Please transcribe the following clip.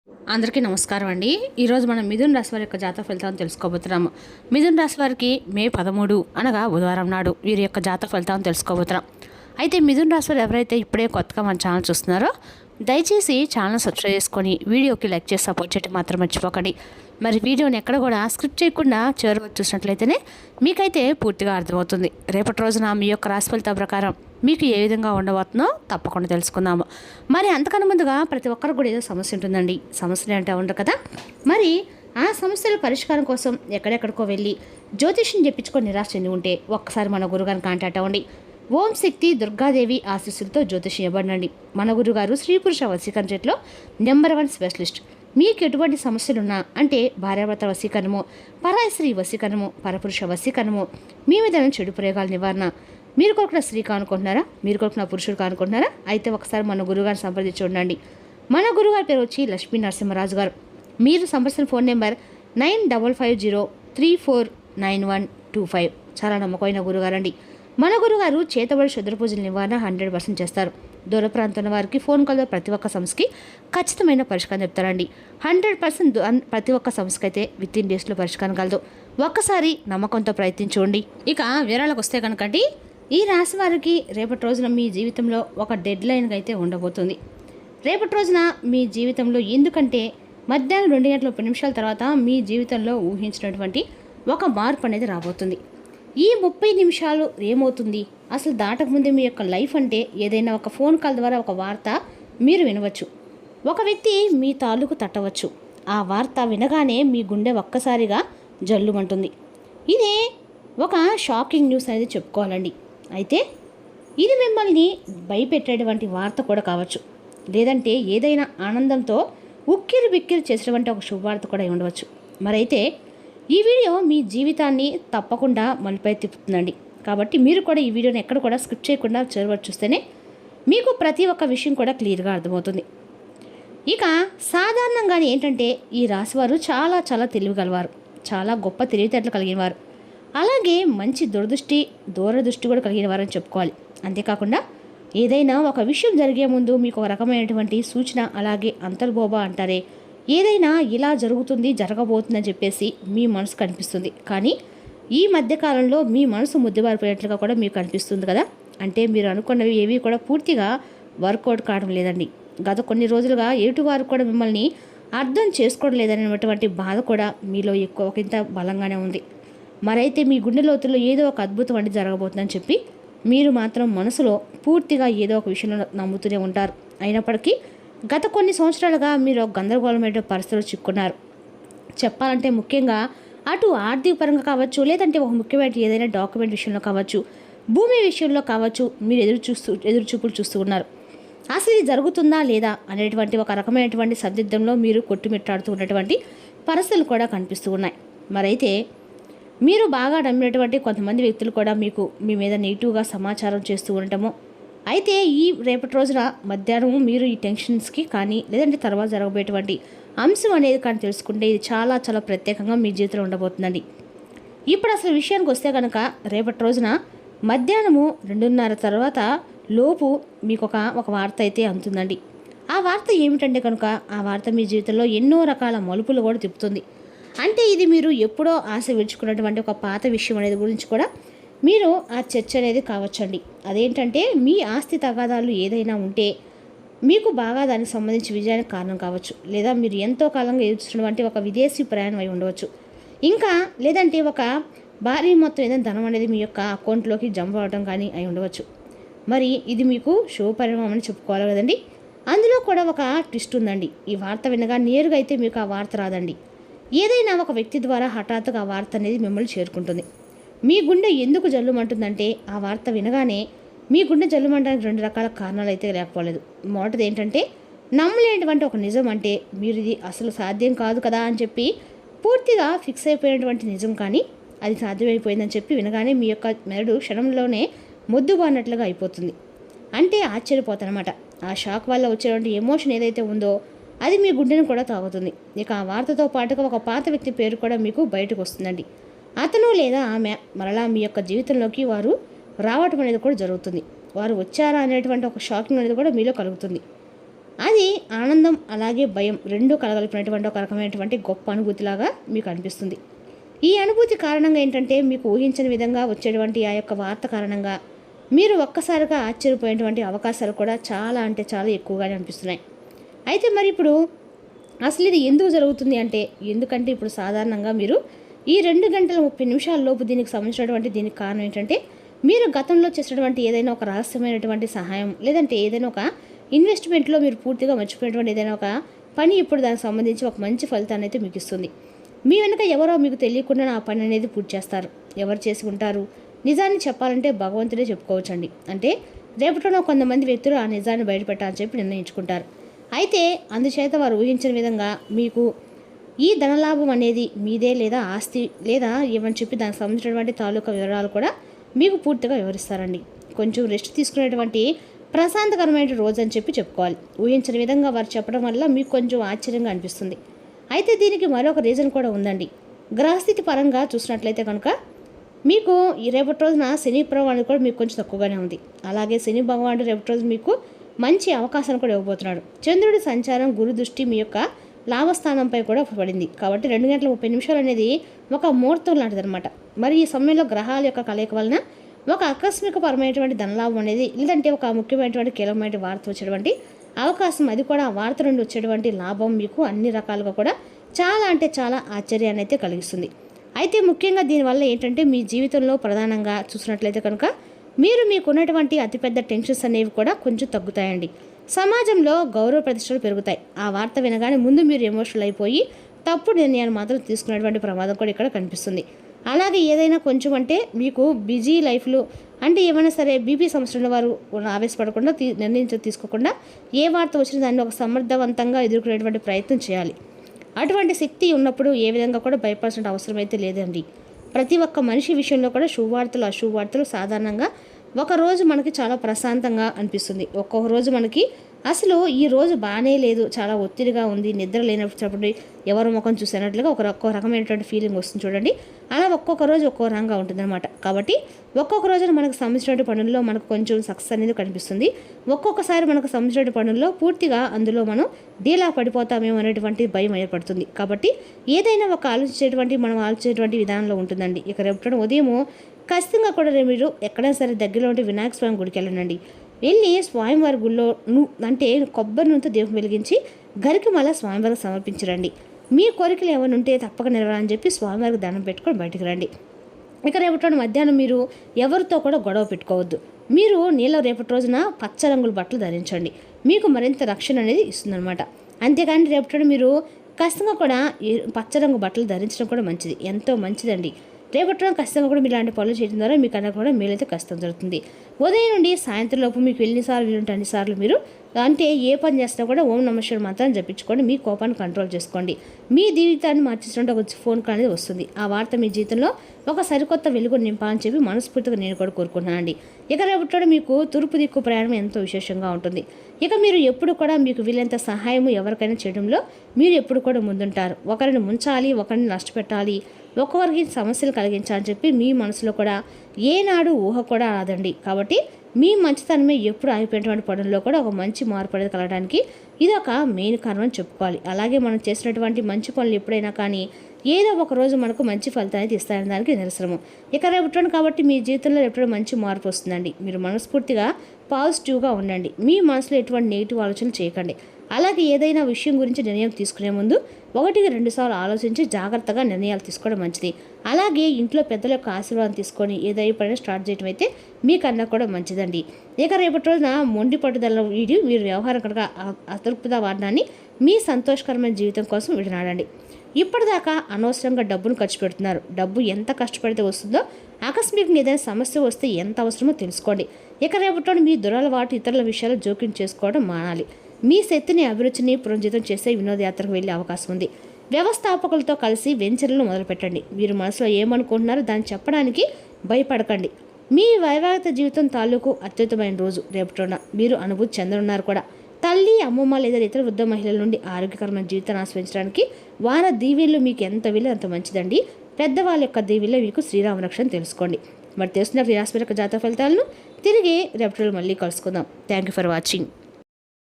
అందరికీ నమస్కారం అండి. ఈరోజు మనం మిథున్ రాశి వారి యొక్క జాతక ఫలితాలను తెలుసుకోబోతున్నాము. మిథున్ రాశి వారికి మే 13 అనగా బుధవారం నాడు వీరి యొక్క జాతక ఫలితాలను తెలుసుకోబోతున్నాం. అయితే మిథున్ రాశి వారు ఎవరైతే ఇప్పుడే కొత్తగా మన ఛానల్ చూస్తున్నారో దయచేసి ఛానల్ సబ్స్క్రైబ్ చేసుకొని వీడియోకి లైక్ చేసి సపోర్ట్ చేయడం మాత్రం మర్చిపోకండి. మరి వీడియోని ఎక్కడ కూడా స్క్రిప్ట్ చేయకుండా చివరి చూసినట్లయితేనే మీకైతే పూర్తిగా అర్థమవుతుంది. రేపటి రోజున మీ యొక్క రాశి ఫలితాల ప్రకారం మీకు ఏ విధంగా ఉండబోతుందో తప్పకుండా తెలుసుకుందాము. మరి అంతకన్నా ముందుగా ప్రతి ఒక్కరికి కూడా ఏదో సమస్య ఉంటుందండి. సమస్యలు అంటే ఉండరు కదా. మరి ఆ సమస్యల పరిష్కారం కోసం ఎక్కడెక్కడికో వెళ్ళి జ్యోతిష్యం చెప్పించుకొని నిరాశ చెంది ఉంటే ఒక్కసారి మన గురుగారిని కాంటాక్ట్ అవ్వండి. ఓం శక్తి దుర్గాదేవి ఆశీస్సులతో జ్యోతిష్యం ఇవ్వబడండి. మన గురుగారు స్త్రీ పురుష వశీకరణ చేతిలో నెంబర్ 1 స్పెషలిస్ట్. మీకు ఎటువంటి సమస్యలున్నా అంటే భార్యాభర్తల వశీకరణము, పరాయి స్త్రీ వశీకరణము, పరపురుష వశీకరణము, మీ మీద చెడు ప్రయోగాల నివారణ, మీరు కొడుకున్న స్త్రీ కానుకుంటున్నారా, మీరు కొడుకున్న పురుషుడు కానుకుంటున్నారా, అయితే ఒకసారి మన గురుగారిని సంప్రదించి ఉండండి. మన గురుగారి పేరు వచ్చి లక్ష్మీ నరసింహరాజు గారు. మీరు సంప్రదించిన ఫోన్ నెంబర్ 9550349125. చాలా నమ్మకమైన గురుగారండి. మన గురుగారు చేతబడి శుద్ర పూజల నివారణ 100% చేస్తారు. దూర ప్రాంతంలో వారికి ఫోన్ కాల్లో ప్రతి ఒక్క సమస్యకి ఖచ్చితమైన పరిష్కారం చెప్తారండి. 100% ప్రతి ఒక్క సమస్యకి అయితే విత్ ఇన్ డేస్లో పరిష్కారం కలదు. ఒక్కసారి నమ్మకంతో ప్రయత్నించండి. ఇక వివరాలకు వస్తే కనుకండి, ఈ రాశి వారికి రేపటి రోజున మీ జీవితంలో ఒక డెడ్ లైన్గా అయితే ఉండబోతుంది. రేపటి రోజున మీ జీవితంలో ఎందుకంటే మధ్యాహ్నం 2:30 తర్వాత మీ జీవితంలో ఊహించినటువంటి ఒక మార్పు అనేది రాబోతుంది. ఈ 30 నిమిషాలు ఏమవుతుంది అసలు దాటకముందే మీ యొక్క లైఫ్ అంటే ఏదైనా ఒక ఫోన్ కాల్ ద్వారా ఒక వార్త మీరు వినవచ్చు. ఒక వ్యక్తి మీ తాలూకు తట్టవచ్చు. ఆ వార్త వినగానే మీ గుండె ఒక్కసారిగా జల్లుమంటుంది. ఇదే ఒక షాకింగ్ న్యూస్ అనేది చెప్పుకోవాలండి. అయితే ఇది మిమ్మల్ని భయపెట్టేటువంటి వార్త కూడా కావచ్చు, లేదంటే ఏదైనా ఆనందంతో ఉక్కిరి బిక్కిరి చేసేటువంటి ఒక శుభవార్త కూడా ఉండవచ్చు. మరైతే ఈ వీడియో మీ జీవితాన్ని తప్పకుండా మలుపై తిప్పుతుందండి. కాబట్టి మీరు కూడా ఈ వీడియోని ఎక్కడ కూడా స్కిప్ చేయకుండా చివరి చూస్తేనే మీకు ప్రతి ఒక్క విషయం కూడా క్లియర్గా అర్థమవుతుంది. ఇక సాధారణంగానే ఏంటంటే ఈ రాశివారు చాలా చాలా తెలివిగలవారు, చాలా గొప్ప తెలివితేటలు కలిగిన వారు, అలాగే మంచి దూరదృష్టి కూడా కలిగిన వారని చెప్పుకోవాలి. అంతేకాకుండా ఏదైనా ఒక విషయం జరిగే ముందు మీకు ఒక రకమైనటువంటి సూచన, అలాగే అంతర్బోబా అంటారే, ఏదైనా ఇలా జరగబోతుందని చెప్పేసి మీ మనసు కనిపిస్తుంది. కానీ ఈ మధ్యకాలంలో మీ మనసు ముద్దుబారిపోయినట్లుగా కూడా మీకు కనిపిస్తుంది కదా. అంటే మీరు అనుకున్నవి ఏవి కూడా పూర్తిగా వర్కౌట్ కావడం లేదండి. గత కొన్ని రోజులుగా ఎటువారు కూడా మిమ్మల్ని అర్థం చేసుకోవడం లేదనేటువంటి బాధ కూడా మీలో ఒకంత బలంగానే ఉంది. మరైతే మీ గుండె లోతుల్లో ఏదో ఒక అద్భుతం అంటే జరగబోతుందని చెప్పి మీరు మాత్రం మనసులో పూర్తిగా ఏదో ఒక విషయంలో నమ్ముతూనే ఉంటారు. అయినప్పటికీ గత కొన్ని సంవత్సరాలుగా మీరు గందరగోళమైన పరిస్థితులు చిక్కున్నారు. చెప్పాలంటే ముఖ్యంగా అటు ఆర్థిక పరంగా కావచ్చు, లేదంటే ఒక ముఖ్యమైన ఏదైనా డాక్యుమెంట్ విషయంలో కావచ్చు, భూమి విషయంలో కావచ్చు, మీరు ఎదురుచూపులు చూస్తూ ఉన్నారు. అసలు ఇది జరుగుతుందా లేదా అనేటువంటి ఒక రకమైనటువంటి సందిగ్ధంలో మీరు కొట్టుమిట్టాడుతూ ఉన్నటువంటి పరిస్థితులు కూడా కనిపిస్తూ ఉన్నాయి. మరైతే మీరు బాగా నమ్మినటువంటి కొంతమంది వ్యక్తులు కూడా మీ మీద నెగిటివ్గా సమాచారం చేస్తూ ఉండటము, అయితే ఈ రేపటి రోజున మధ్యాహ్నం మీరు ఈ టెన్షన్స్కి కానీ లేదంటే తర్వాత జరగబోయేటువంటి అంశం అనేది కానీ తెలుసుకుంటే ఇది చాలా చాలా ప్రత్యేకంగా మీ జీవితంలో ఉండబోతుందండి. ఇప్పుడు అసలు విషయానికి వస్తే కనుక రేపటి రోజున మధ్యాహ్నము 2:30 తర్వాత లోపు మీకు ఒక వార్త అయితే అందుతుందండి. ఆ వార్త ఏమిటంటే కనుక ఆ వార్త మీ జీవితంలో ఎన్నో రకాల మలుపులు కూడా తిప్పుతుంది. అంటే ఇది మీరు ఎప్పుడో ఆశ విడుచుకున్నటువంటి ఒక పాత విషయం అనేది గురించి కూడా మీరు ఆ చర్చ అనేది కావచ్చండి. అదేంటంటే మీ ఆస్తి తగాదాలు ఏదైనా ఉంటే మీకు బాగా దానికి సంబంధించి విజయానికి కారణం కావచ్చు, లేదా మీరు ఎంతో కాలంగా ఎదుర్కొన్నటువంటి ఒక విదేశీ ప్రయాణం అయి ఉండవచ్చు, ఇంకా లేదంటే ఒక భారీ మొత్తం ఏదైనా ధనం అనేది మీ యొక్క అకౌంట్లోకి జంప్ అవ్వడం కానీ అయి ఉండవచ్చు. మరి ఇది మీకు శుభ పరిణామం అని చెప్పుకోవాలి కదండి. అందులో కూడా ఒక ట్విస్ట్ ఉందండి. ఈ వార్త వినగా నేరుగా అయితే మీకు ఆ వార్త రాదండి. ఏదైనా ఒక వ్యక్తి ద్వారా హఠాత్తుగా ఆ వార్త అనేది మిమ్మల్ని చేరుకుంటుంది. మీ గుండె ఎందుకు జల్లుమంటుందంటే ఆ వార్త వినగానే మీ గుండె జల్లుమంటానికి 2 రకాల కారణాలు అయితే లేకపోలేదు. మొదటిది ఏంటంటే నమ్మలేనటువంటి ఒక నిజం, అంటే మీరు ఇది అసలు సాధ్యం కాదు కదా అని చెప్పి పూర్తిగా ఫిక్స్ అయిపోయినటువంటి నిజం, కానీ అది సాధ్యమైపోయిందని చెప్పి వినగానే మీ యొక్క మెదడు క్షణంలోనే మొద్దుబారినట్లుగా అయిపోతుంది. అంటే ఆశ్చర్యపోతానమాట. ఆ షాక్ వల్ల వచ్చేటువంటి ఎమోషన్ ఏదైతే ఉందో అది మీ గుండెను కూడా తాగుతుంది. ఇక ఆ వార్తతో పాటుగా ఒక పాత వ్యక్తి పేరు కూడా మీకు బయటకు వస్తుందండి. అతను లేదా ఆమె మరలా మీ యొక్క జీవితంలోకి వారు రావటం అనేది కూడా జరుగుతుంది. వారు వచ్చారా అనేటువంటి ఒక షాకింగ్ అనేది కూడా మీలో కలుగుతుంది. అది ఆనందం అలాగే భయం రెండూ కలగలిపినటువంటి ఒక రకమైనటువంటి గొప్ప అనుభూతిలాగా మీకు అనిపిస్తుంది. ఈ అనుభూతి కారణంగా ఏంటంటే మీకు ఊహించని విధంగా వచ్చేటువంటి ఆ యొక్క వార్త కారణంగా మీరు ఒక్కసారిగా ఆశ్చర్యపోయేటువంటి అవకాశాలు కూడా చాలా అంటే చాలా ఎక్కువగానే అనిపిస్తున్నాయి. అయితే మరి ఇప్పుడు అసలు ఇది ఎందుకు జరుగుతుంది అంటే, ఎందుకంటే ఇప్పుడు సాధారణంగా మీరు ఈ 2 గంటల 30 నిమిషాల లోపు దీనికి సంబంధించినటువంటి దీనికి కారణం ఏంటంటే, మీరు గతంలో చేసినటువంటి ఏదైనా ఒక రహస్యమైనటువంటి సహాయం లేదంటే ఏదైనా ఒక ఇన్వెస్ట్మెంట్లో మీరు పూర్తిగా మర్చిపోయినటువంటి ఏదైనా ఒక పని ఇప్పుడు దానికి సంబంధించి ఒక మంచి ఫలితాన్ని అయితే మీకు ఇస్తుంది. మీ వెనుక ఎవరో మీకు తెలియకుండా ఆ పని అనేది పూర్తి చేస్తారు. ఎవరు చేసి ఉంటారు? నిజాన్ని చెప్పాలంటే భగవంతుడే చెప్పుకోవచ్చండి. అంటే రేపటిలో కొంతమంది వ్యక్తులు ఆ నిజాన్ని బయటపెట్టాలని చెప్పి నిర్ణయించుకుంటారు. అయితే అందుచేత వారు ఊహించిన విధంగా మీకు ఈ ధనలాభం అనేది మీదే లేదా ఆస్తి లేదా ఏమని చెప్పి దానికి సంబంధించినటువంటి తాలూకా వివరాలు కూడా మీకు పూర్తిగా వివరిస్తారండి. కొంచెం రెస్ట్ తీసుకునేటువంటి ప్రశాంతకరమైన రోజు అని చెప్పి చెప్పుకోవాలి. ఊహించిన విధంగా వారు చెప్పడం వల్ల మీకు కొంచెం ఆశ్చర్యంగా అనిపిస్తుంది. అయితే దీనికి మరొక రీజన్ కూడా ఉందండి. గ్రహస్థితి పరంగా చూసినట్లయితే కనుక మీకు ఈ రేపటి రోజున శని ప్రభావం కూడా మీకు కొంచెం తక్కువగానే ఉంది. అలాగే శని భగవానుడు రేపటి రోజు మీకు మంచి అవకాశాన్ని కూడా ఇవ్వబోతున్నాడు. చంద్రుడి సంచారం గురు దృష్టి మీ యొక్క లాభస్థానంపై కూడా పడింది. కాబట్టి 2 గంటల 30 నిమిషాలు అనేది ఒక ముహూర్తం లాంటిదనమాట. మరి ఈ సమయంలో గ్రహాల యొక్క కలయిక వలన ఒక ఆకస్మికపరమైనటువంటి ధనలాభం అనేది లేదంటే ఒక ముఖ్యమైనటువంటి కీలకమైన వార్త వచ్చేటువంటి అవకాశం, అది కూడా ఆ వార్త నుండి వచ్చేటువంటి లాభం మీకు అన్ని రకాలుగా కూడా చాలా అంటే చాలా ఆశ్చర్యాన్ని అయితే కలిగిస్తుంది. అయితే ముఖ్యంగా దీనివల్ల ఏంటంటే మీ జీవితంలో ప్రధానంగా చూసినట్లయితే కనుక మీరు మీకున్నటువంటి అతిపెద్ద టెన్షన్స్ అనేవి కూడా కొంచెం తగ్గుతాయండి. సమాజంలో గౌరవ ప్రతిష్టలు పెరుగుతాయి. ఆ వార్త వినగానే ముందు మీరు ఎమోషనల్ అయిపోయి తప్పుడు నిర్ణయాలు మాత్రం తీసుకునేటువంటి ప్రమాదం కూడా ఇక్కడ కనిపిస్తుంది. అలాగే ఏదైనా కొంచెం అంటే మీకు బిజీ లైఫ్లో అంటే ఏమైనా సరే బీపీ సమస్యల వారు ఆవేశపడకుండా నిర్ణయం తీసుకోకుండా ఏ వార్త వచ్చినా దాన్ని ఒక సమర్థవంతంగా ఎదుర్కొనేటువంటి ప్రయత్నం చేయాలి. అటువంటి శక్తి ఉన్నప్పుడు ఏ విధంగా కూడా భయపడాల్సిన అవసరం అయితే లేదండి. ప్రతి ఒక్క మనిషి విషయంలో కూడా శుభవార్తలు అశుభవార్తలు సాధారణంగా ఒకరోజు మనకి చాలా ప్రశాంతంగా అనిపిస్తుంది. ఒక్కొక్క రోజు మనకి అసలు ఈ రోజు బాగానే లేదు, చాలా ఒత్తిడిగా ఉంది, నిద్ర లేనప్పుడు ఎవరి ముఖం చూసినట్లుగా ఒక్క రకమైనటువంటి ఫీలింగ్ వస్తుంది చూడండి. అలా ఒక్కొక్క రోజు ఒక్కో రకంగా ఉంటుందన్నమాట. కాబట్టి ఒక్కొక్క రోజున మనకు సంబంధించిన పనుల్లో మనకు కొంచెం సక్సెస్ అనేది కనిపిస్తుంది. ఒక్కొక్కసారి మనకు సంబంధించిన పనుల్లో పూర్తిగా అందులో మనం డీలా పడిపోతామేమో అనేటువంటి భయం ఏర్పడుతుంది. కాబట్టి ఏదైనా ఒక మనం ఆలోచించేటువంటి విధానంలో ఉంటుందండి. ఇక రేపు ఉదయము ఖచ్చితంగా కూడా మీరు ఎక్కడైనా సరే దగ్గరలో ఉంటే వినాయక స్వామి గుడికి వెళ్ళండి. వెళ్ళి స్వామివారి గుళ్ళో అంటే కొబ్బరి నూనెతో దీపం వెలిగించి గరికి మళ్ళీ స్వామివారికి సమర్పించరండి. మీ కోరికలు ఏమైనా ఉంటే తప్పక నెరవేరాలని చెప్పి స్వామివారికి దండం పెట్టుకొని బయటకు రండి. ఇక రేపటి మధ్యాహ్నం మీరు ఎవరితో కూడా గొడవ పెట్టుకోవద్దు. మీరు నీళ్ళ రేపటి రోజున పచ్చ రంగుల బట్టలు ధరించండి. మీకు మరింత రక్షణ అనేది ఇస్తుందన్నమాట. అంతేకాని రేపటి మీరు ఖచ్చితంగా కూడా పచ్చ రంగు బట్టలు ధరించడం కూడా మంచిది, ఎంతో మంచిదండి. రేపటి ఖచ్చితంగా కూడా మీరు ఇలాంటి పనులు చేయడం ద్వారా మీకు అన్న కూడా మేలైతే కష్టం జరుగుతుంది. ఉదయం నుండి సాయంత్రం లోపు మీకు ఎన్నిసార్లు వీలుంటే అన్నిసార్లు మీరు అంటే ఏ పని చేసినా కూడా ఓం నమః శివాయ మంత్రాన్ని జపించుకోండి. మీ కోపాన్ని కంట్రోల్ చేసుకోండి. మీ జీవితాన్ని మార్చేసినట్టు ఒక ఫోన్ కాల్ అనేది వస్తుంది. ఆ వార్త మీ జీవితంలో ఒక సరికొత్త వెలుగు నింపాలని చెప్పి మనస్ఫూర్తిగా నేను కూడా కోరుకుంటున్నానండి. ఇక రేపటి మీకు తూర్పు దిక్కు ప్రయాణం ఎంతో విశేషంగా ఉంటుంది. ఇక మీరు ఎప్పుడు కూడా మీకు వీళ్ళంత సహాయం ఎవరికైనా చేయడంలో మీరు ఎప్పుడు కూడా ముందుంటారు. ఒకరిని ముంచాలి, ఒకరిని నష్టపెట్టాలి, ఒక్కొక్కరికి సమస్యలు కలిగించాలని చెప్పి మీ మనసులో కూడా ఏనాడు ఊహ కూడా రాదండి. కాబట్టి మీ మంచితనమే ఎప్పుడు ఆగిపోయినటువంటి పనుల్లో కూడా ఒక మంచి మార్పు అనేది కలగడానికి ఇది ఒక మెయిన్ కారణం అని చెప్పుకోవాలి. అలాగే మనం చేసినటువంటి మంచి పనులు ఎప్పుడైనా కానీ ఏదో ఒక రోజు మనకు మంచి ఫలితాన్ని ఇస్తాయని దానికి నిరసనము. ఇక రేపటి కాబట్టి మీ జీవితంలో ఎప్పుడో మంచి మార్పు వస్తుందండి. మీరు మనస్ఫూర్తిగా పాజిటివ్గా ఉండండి. మీ మనసులో ఎటువంటి నెగిటివ్ ఆలోచనలు చేయకండి. అలాగే ఏదైనా విషయం గురించి నిర్ణయం తీసుకునే ముందు 1-2 సార్లు ఆలోచించి జాగ్రత్తగా నిర్ణయాలు తీసుకోవడం మంచిది. అలాగే ఇంట్లో పెద్దల యొక్క ఆశీర్వాదం తీసుకొని ఏదైనా పని స్టార్ట్ చేయడం అయితే మీకన్నా కూడా మంచిదండి. ఇక రేపటి రోజున మొండి పట్టుదల వీడి మీరు వ్యవహారం కనుక అతృప్త వాడడాన్ని మీ సంతోషకరమైన జీవితం కోసం విడనాడండి. ఇప్పటిదాకా అనవసరంగా డబ్బును ఖర్చు పెడుతున్నారు. డబ్బు ఎంత కష్టపడితే వస్తుందో ఆకస్మికంగా ఏదైనా సమస్య వస్తే ఎంత అవసరమో తెలుసుకోండి. ఇక రేపటి మీ దురలవాటు ఇతరుల విషయాలు జోక్యం చేసుకోవడం మానాలి. మీ శక్తిని అభిరుచిని పునరుజ్జీతం చేసే వినోదయాత్రకు వెళ్ళే అవకాశం ఉంది. వ్యవస్థాపకులతో కలిసి వెంచర్లను మొదలుపెట్టండి. మీరు మనసులో ఏమనుకుంటున్నారో దాన్ని చెప్పడానికి భయపడకండి. మీ వైవాహిక జీవితం తాలూకు అత్యుత్తమైన రోజు రేపటిన మీరు అనుభూతి చెందనున్నారు కూడా. తల్లి, అమ్మమ్మ లేదా ఇతర వృద్ధ మహిళల నుండి ఆరోగ్యకరమైన జీవితాన్ని ఆస్వాదించడానికి వారి దీవెళ్ళు మీకు ఎంత వీలు అంత మంచిదండి. పెద్దవాళ్ళ యొక్క దీవెళ్ళే మీకు శ్రీరామరక్షణ తెలుసుకోండి. మరి తెలుస్తున్న రాశి జాతక ఫలితాలను తిరిగి రేపటి మళ్ళీ కలుసుకుందాం. Thank you for watching.